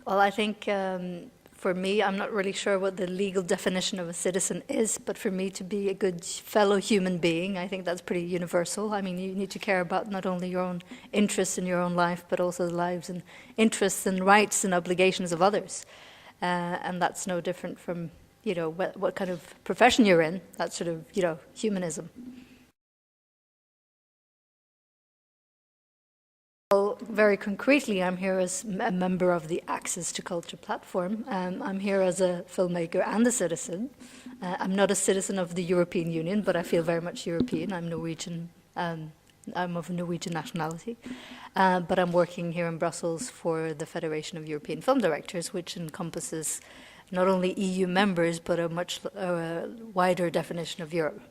Well, I think for me, I'm not really sure what the legal definition of a citizen is, but for me to be a good fellow human being, I think that's pretty universal. I mean, you need to care about not only your own interests in your own life, but also the lives and interests and rights and obligations of others. And that's no different from, what kind of profession you're in. That's sort of, humanism. Well, very concretely, I'm here as a member of the Access to Culture platform. I'm here as a filmmaker and a citizen. I'm not a citizen of the European Union, but I feel very much European. I'm Norwegian. I'm of Norwegian nationality. But I'm working here in Brussels for the Federation of European Film Directors, which encompasses not only EU members, but a much wider definition of Europe.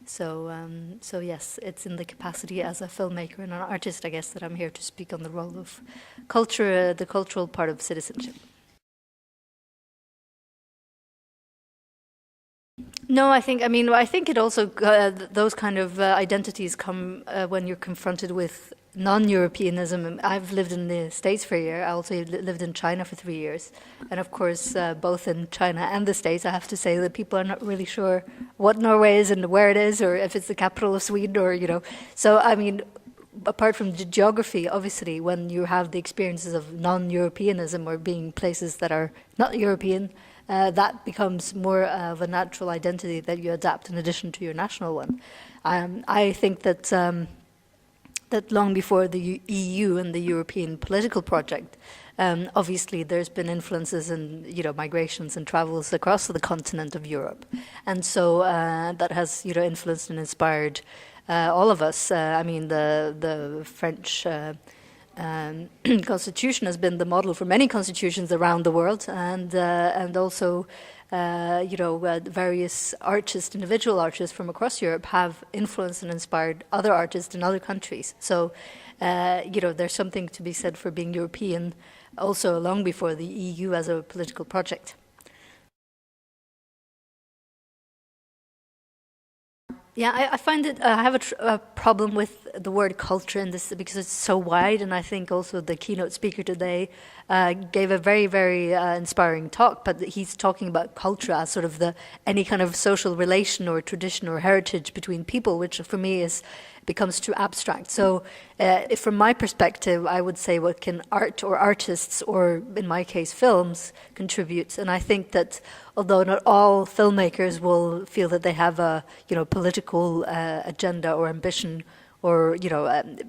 So yes, it's in the capacity as a filmmaker and an artist, I guess, that I'm here to speak on the role of culture, the cultural part of citizenship. No, I think it also, those kind of identities come when you're confronted with non-Europeanism. I've lived in the States for a year. I also lived in China for 3 years. And of course, both in China and the States, I have to say that people are not really sure what Norway is and where it is, or if it's the capital of Sweden, or. So, I mean, apart from the geography, obviously, when you have the experiences of non-Europeanism or being places that are not European, that becomes more of a natural identity that you adapt in addition to your national one. I think that that long before the EU and the European political project, obviously there's been influences in migrations and travels across the continent of Europe, and so that has influenced and inspired all of us. I mean, the French constitution has been the model for many constitutions around the world, and also various artists, individual artists from across Europe have influenced and inspired other artists in other countries. So, there's something to be said for being European also long before the EU as a political project. Yeah, I find it. I have a problem with the word culture in this because it's so wide, and I think also the keynote speaker today gave a very, very inspiring talk. But he's talking about culture as sort of any kind of social relation or tradition or heritage between people, which for me becomes too abstract. So, if from my perspective, I would say what can art or artists, or in my case, films, contribute. And I think that although not all filmmakers will feel that they have a political agenda or ambition, or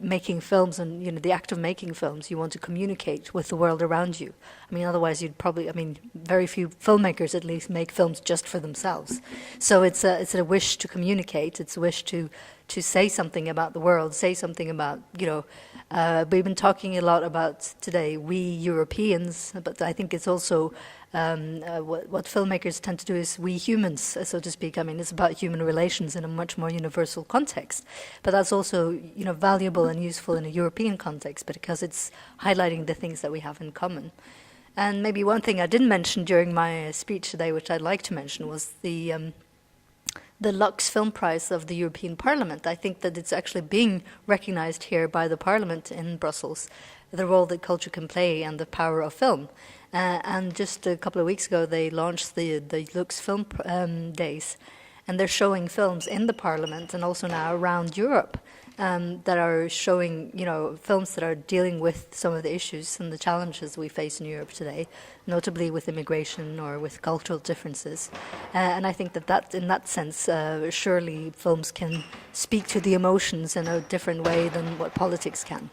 making films and the act of making films, you want to communicate with the world around you. I mean, otherwise you'd probably, very few filmmakers at least make films just for themselves. So it's a wish to communicate. It's a wish to say something about the world, say something about we've been talking a lot about today we Europeans, but I think it's also what filmmakers tend to do is we humans, so to speak. I mean, it's about human relations in a much more universal context. But that's also, valuable and useful in a European context because it's highlighting the things that we have in common. And maybe one thing I didn't mention during my speech today, which I'd like to mention, was the Lux Film Prize of the European Parliament. I think that it's actually being recognized here by the Parliament in Brussels, the role that culture can play and the power of film. And just a couple of weeks ago, they launched the Lux Film Days, and they're showing films in the Parliament and also now around Europe that are showing, films that are dealing with some of the issues and the challenges we face in Europe today, notably with immigration or with cultural differences. And I think that in that sense, surely films can speak to the emotions in a different way than what politics can.